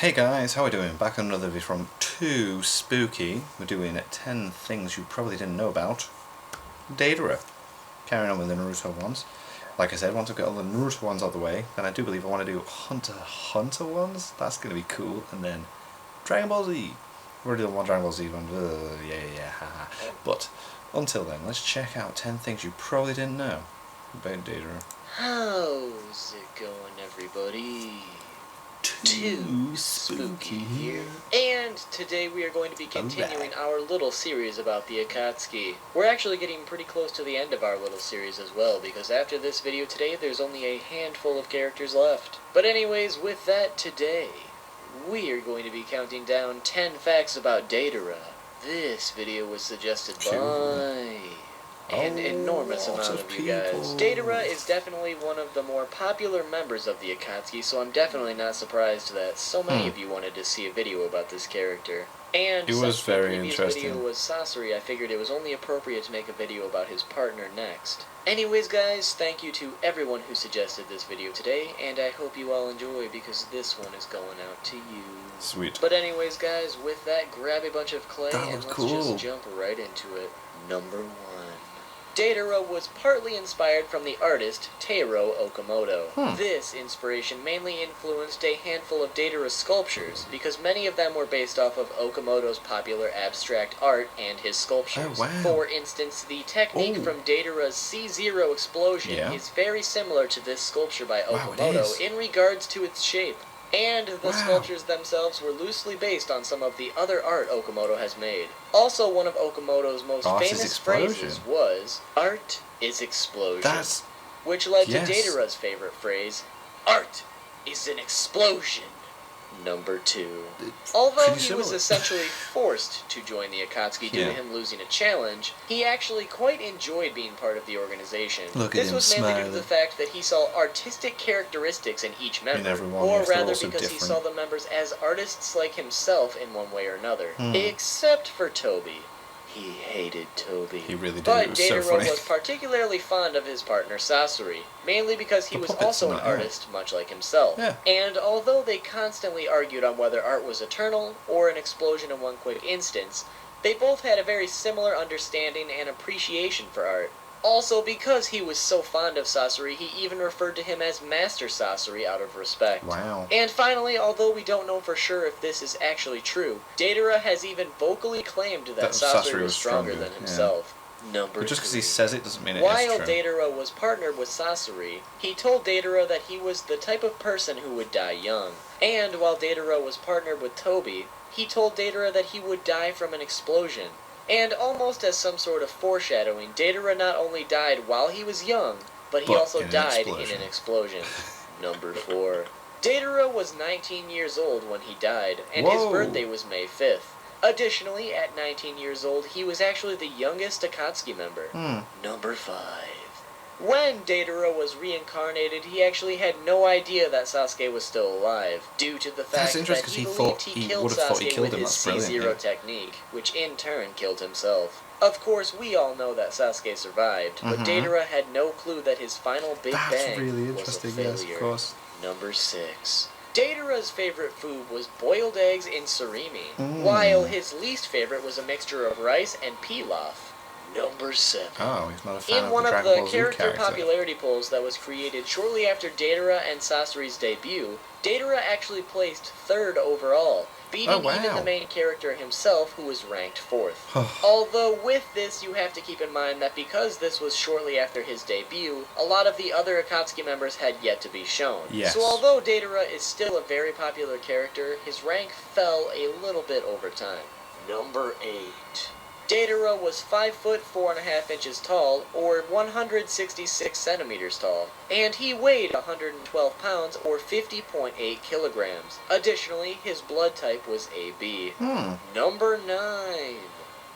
Hey guys, how are we doing? Back on another video from Too Spooky. We're doing 10 things you probably didn't know about Deidara. Carrying on with the Naruto ones. Like I said, once I get all the Naruto ones out of the way, then I do believe I want to do Hunter x Hunter ones. That's going to be cool. And then Dragon Ball Z. We've already done one Dragon Ball Z one. Haha. But until then, let's check out 10 things you probably didn't know about Deidara. How's it going, everybody? Too Spooky here. And today we are going to be continuing our little series about the Akatsuki. We're actually getting pretty close to the end of our little series as well, because after this video today, there's only a handful of characters left. But anyways, with that today, we are going to be counting down 10 facts about Deidara. This video was suggested by an enormous amount of you guys. Deidara is definitely one of the more popular members of the Akatsuki, so I'm definitely not surprised that so many of you wanted to see a video about this character. And it was very the previous video was Sasori, I figured it was only appropriate to make a video about his partner next. Anyways guys, thank you to everyone who suggested this video today, and I hope you all enjoy because this one is going out to you. Sweet. But anyways guys, with that, grab a bunch of clay and let's just jump right into it. Number 1. Deidara was partly inspired from the artist Teiro Okamoto. This inspiration mainly influenced a handful of Deidara's sculptures, because many of them were based off of Okamoto's popular abstract art and his sculptures. Oh, wow. For instance, the technique from Deidara's C0 explosion is very similar to this sculpture by Okamoto in regards to its shape. And the sculptures themselves were loosely based on some of the other art Okamoto has made. Also, one of Okamoto's most famous phrases was, "Art is explosion," which led to Deidara's favorite phrase, "Art is an explosion." Number 2. Although he was essentially forced to join the Akatsuki due to him losing a challenge, he actually quite enjoyed being part of the organization. This was mainly due to the fact that he saw artistic characteristics in each member, or rather because he saw the members as artists like himself in one way or another. Except for Toby. He hated Toby. He really did. But Deidara was particularly fond of his partner Sasori, mainly because he was also an artist, much like himself. And although they constantly argued on whether art was eternal or an explosion in one quick instance, they both had a very similar understanding and appreciation for art. Also, because he was so fond of Sasori, he even referred to him as Master Sasori out of respect. Wow. And finally, although we don't know for sure if this is actually true, Deidara has even vocally claimed that Sasori was stronger than himself. Number 3. But just because he says it doesn't mean it is true. While Deidara was partnered with Sasori, he told Deidara that he was the type of person who would die young. And while Deidara was partnered with Toby, he told Deidara that he would die from an explosion. And almost as some sort of foreshadowing, Deidara not only died while he was young, but he also died in an explosion. Number 4. Deidara was 19 years old when he died, and his birthday was May 5th. Additionally, at 19 years old, he was actually the youngest Akatsuki member. Number 5. When Deidara was reincarnated, he actually had no idea that Sasuke was still alive, due to the fact that he believed he killed Sasuke with his C0 technique, which in turn killed himself. Of course, we all know that Sasuke survived, but Deidara had no clue that his final Big Bang was a failure. Number 6. Deidara's favorite food was boiled eggs in surimi, while his least favorite was a mixture of rice and pilaf. Number 7. Oh, he's not a fan in one of the character popularity polls that was created shortly after Deidara and Sasori's debut, Deidara actually placed 3rd overall, beating even the main character himself, who was ranked 4th. Although with this, you have to keep in mind that because this was shortly after his debut, a lot of the other Akatsuki members had yet to be shown. So although Deidara is still a very popular character, his rank fell a little bit over time. Number 8. Deidara was 5 foot 4.5 inches tall, or 166 centimeters tall, and he weighed 112 pounds, or 50.8 kilograms. Additionally, his blood type was AB. Number 9.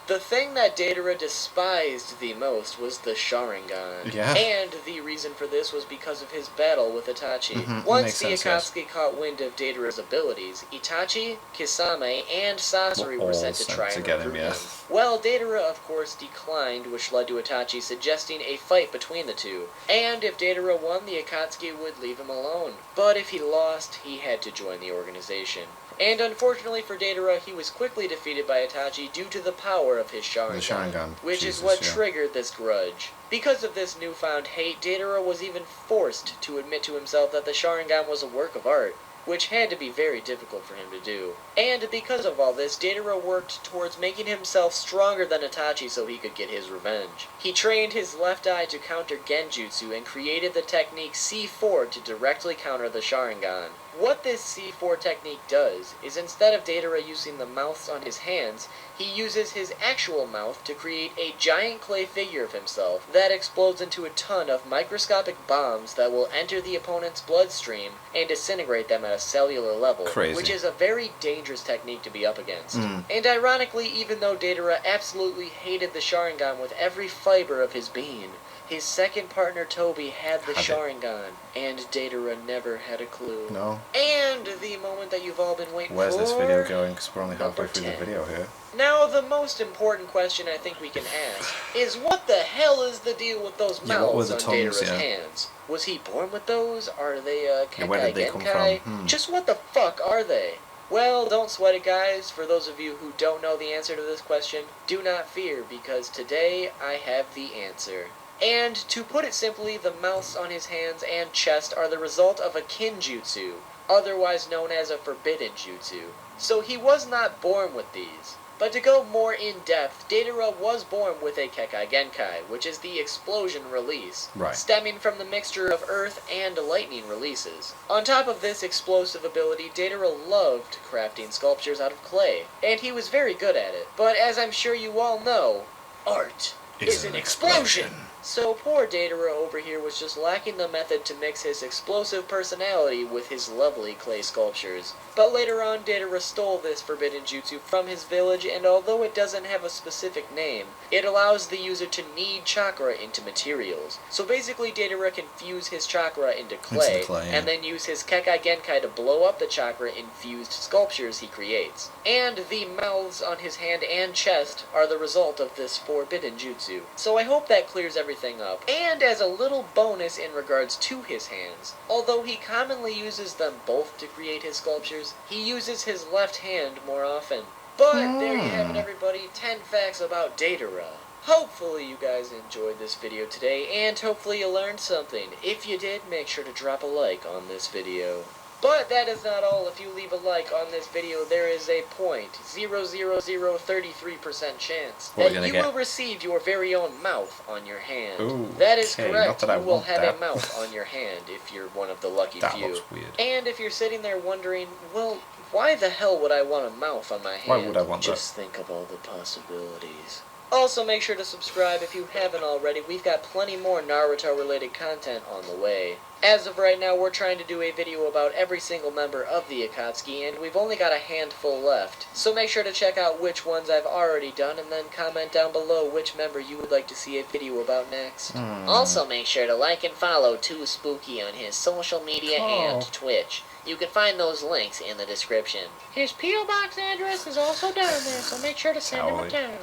The thing that Deidara despised the most was the Sharingan. Yeah. And the reason for this was because of his battle with Itachi. Mm-hmm. Once the Akatsuki caught wind of Deidara's abilities, Itachi, Kisame, and Sasori were sent to try and recruit him. Well, Deidara, of course, declined, which led to Itachi suggesting a fight between the two. And if Deidara won, the Akatsuki would leave him alone. But if he lost, he had to join the organization. And unfortunately for Deidara, he was quickly defeated by Itachi due to the power of his Sharingan, which is what triggered this grudge. Because of this newfound hate, Deidara was even forced to admit to himself that the Sharingan was a work of art, which had to be very difficult for him to do. And because of all this, Deidara worked towards making himself stronger than Itachi so he could get his revenge. He trained his left eye to counter Genjutsu and created the technique C4 to directly counter the Sharingan. What this C4 technique does is instead of Deidara using the mouths on his hands, he uses his actual mouth to create a giant clay figure of himself that explodes into a ton of microscopic bombs that will enter the opponent's bloodstream and disintegrate them at a cellular level, which is a very dangerous technique to be up against. And ironically, even though Deidara absolutely hated the Sharingan with every fiber of his being, his second partner Toby had the Sharingan, and Deidara never had a clue. No. And the moment that you've all been waiting for... Where's this video going? Because we're only halfway through the video here. Now, the most important question I think we can ask is what the hell is the deal with those mouths on Deidara's hands? Was he born with those? Are they Kekai where did they come from? Just what the fuck are they? Well, don't sweat it, guys. For those of you who don't know the answer to this question, do not fear, because today I have the answer. And, to put it simply, the mouths on his hands and chest are the result of a kinjutsu, otherwise known as a forbidden jutsu. So he was not born with these. But to go more in depth, Deidara was born with a Kekai Genkai, which is the explosion release, stemming from the mixture of earth and lightning releases. On top of this explosive ability, Deidara loved crafting sculptures out of clay, and he was very good at it. But as I'm sure you all know, art is an explosion! So poor Deidara over here was just lacking the method to mix his explosive personality with his lovely clay sculptures. But later on, Deidara stole this forbidden jutsu from his village, and although it doesn't have a specific name, it allows the user to knead chakra into materials. So basically, Deidara can fuse his chakra into clay, and then use his Kekai Genkai to blow up the chakra-infused sculptures he creates. And the mouths on his hand and chest are the result of this forbidden jutsu. So I hope that clears everything up. And as a little bonus in regards to his hands, although he commonly uses them both to create his sculptures, he uses his left hand more often. But there you have it, everybody, 10 facts about Deidara. Hopefully you guys enjoyed this video today, and hopefully you learned something. If you did, make sure to drop a like on this video. But that is not all. If you leave a like on this video, there is a 0.00033% chance that you will receive your very own mouth on your hand. Ooh, that is correct. You will have a mouth on your hand if you're one of the lucky few. That looks weird. And if you're sitting there wondering, well, why the hell would I want a mouth on my hand? Why would I want that? Just think of all the possibilities. Also, make sure to subscribe if you haven't already. We've got plenty more Naruto-related content on the way. As of right now, we're trying to do a video about every single member of the Akatsuki, and we've only got a handful left. So make sure to check out which ones I've already done, and then comment down below which member you would like to see a video about next. Also, make sure to like and follow Too Spooky on his social media and Twitch. You can find those links in the description. His P.O. Box address is also down there, so make sure to send him a down.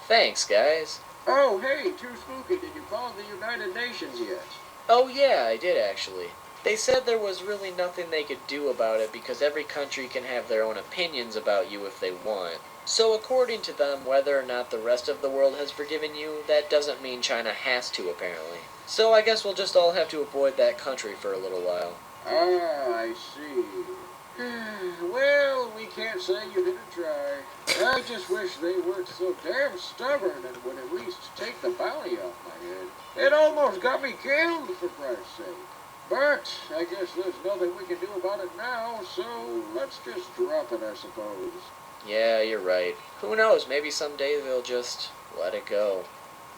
Thanks, guys. Oh, hey, Too Spooky, did you call the United Nations yet? Oh yeah, I did actually. They said there was really nothing they could do about it because every country can have their own opinions about you if they want. So according to them, whether or not the rest of the world has forgiven you, that doesn't mean China has to, apparently. So I guess we'll just all have to avoid that country for a little while. Ah, I see. Well, we can't say you didn't try. I just wish they weren't so damn stubborn and would at least take the bounty off my head. It almost got me killed, for Christ's sake. But I guess there's nothing we can do about it now, so let's just drop it, I suppose. Yeah, you're right. Who knows, maybe someday they'll just let it go.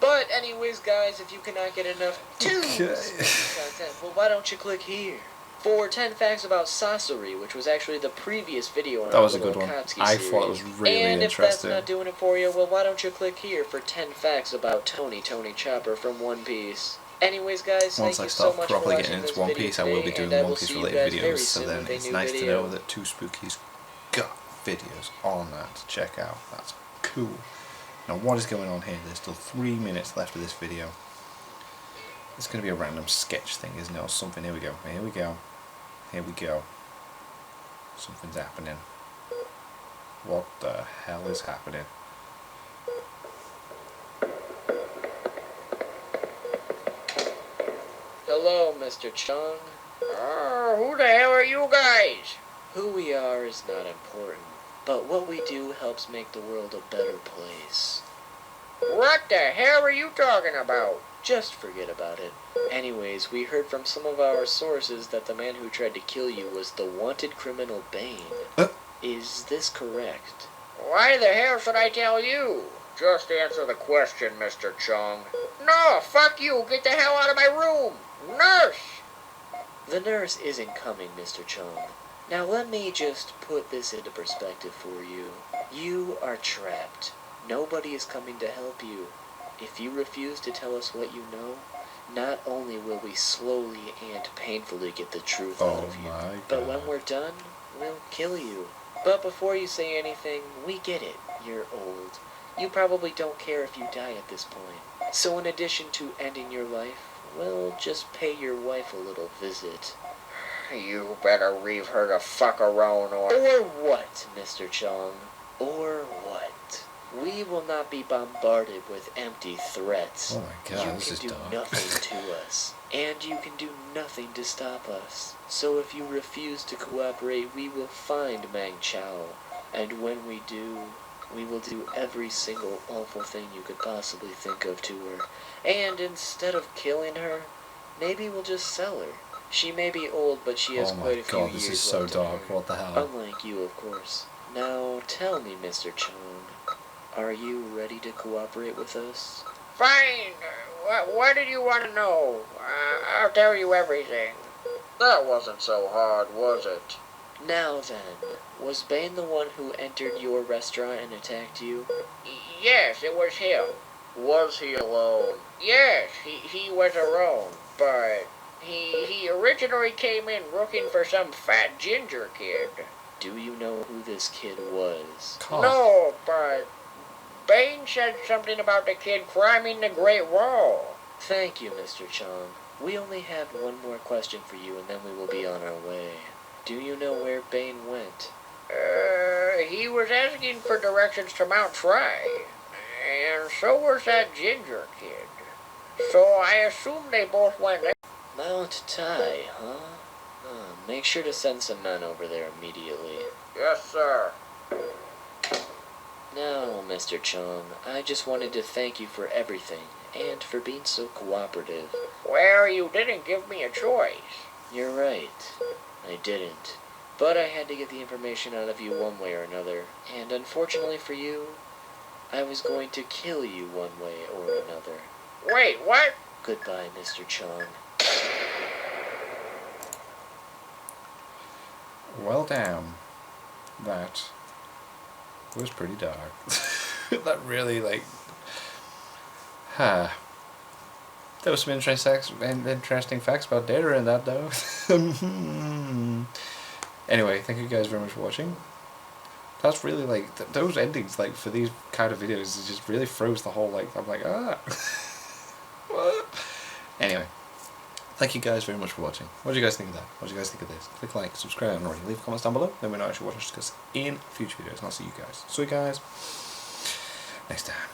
But anyways, guys, if you cannot get enough content, well, why don't you click here? for 10 facts about Sasori, which was actually the previous video in That our was a little good one. Akatsuki I series. thought it was really and interesting. if that's not doing it for you, well, why don't you click here for 10 facts about Tony Chopper from One Piece. Anyways, guys, Once thank I you start so much for properly watching getting this into One video Piece, I will be today, doing and I One will Piece see you related guys videos, very so soon then with a it's new nice to video. know that Two Spookies got videos on that to check out. That's cool. Now what is going on here? There's still 3 minutes left of this video. It's going to be a random sketch thing, isn't it, or something? Here we go, here we go, here we go. Something's happening. What the hell is happening? Hello, Mr. Chung. Who the hell are you guys? Who we are is not important, but what we do helps make the world a better place. What the hell are you talking about? Just forget about it. Anyways, we heard from some of our sources that the man who tried to kill you was the wanted criminal Bane. Is this correct? Why the hell should I tell you? Just answer the question, Mr. Chung. No, fuck you. Get the hell out of my room. Nurse! The nurse isn't coming, Mr. Chung. Now let me just put this into perspective for you. You are trapped. Nobody is coming to help you. If you refuse to tell us what you know, not only will we slowly and painfully get the truth out of you, but when we're done, we'll kill you. But before you say anything, we get it. You're old. You probably don't care if you die at this point. So in addition to ending your life, we'll just pay your wife a little visit. You better leave her the fuck alone or what, Mr. Chung? Or what? We will not be bombarded with empty threats. Oh my god, this is You can dark. do nothing to us, and you can do nothing to stop us. So if you refuse to cooperate, we will find Mang Chao, and when we do, we will do every single awful thing you could possibly think of to her. And instead of killing her, maybe we'll just sell her. She may be old, but she has quite a few Oh my god, years this is so left in dark. her. What the hell? Unlike you, of course. Now, tell me, Mr. Chung, are you ready to cooperate with us? Fine. What did you want to know? I'll tell you everything. That wasn't so hard, was it? Now then, was Bane the one who entered your restaurant and attacked you? Yes, it was him. Was he alone? Yes, he was alone, but he originally came in looking for some fat ginger kid. Do you know who this kid was? No, but Bane said something about the kid climbing the Great Wall. Thank you, Mr. Chung. We only have one more question for you, and then we will be on our way. Do you know where Bane went? He was asking for directions to Mount Tri, and so was that ginger kid. So I assume they both went there. Mount Tai, huh? Make sure to send some men over there immediately. Yes, sir. Now, Mr. Chung, I just wanted to thank you for everything, and for being so cooperative. Well, you didn't give me a choice. You're right. I didn't. But I had to get the information out of you one way or another, and unfortunately for you, I was going to kill you one way or another. Wait, what? Goodbye, Mr. Chung. Well, damn. That was pretty dark. That really, like... There was some interesting facts about Deidara in that, though. Anyway, thank you guys very much for watching. That's really, like, those endings, like, for these kind of videos, it just really throws the whole, like, I'm like, ah. What? Anyway, thank you guys very much for watching. What do you guys think of that? What do you guys think of this? Click like, subscribe, and already leave comments down below. Let me know what you want us to discuss in future videos, and I'll see you guys. So, guys, next time.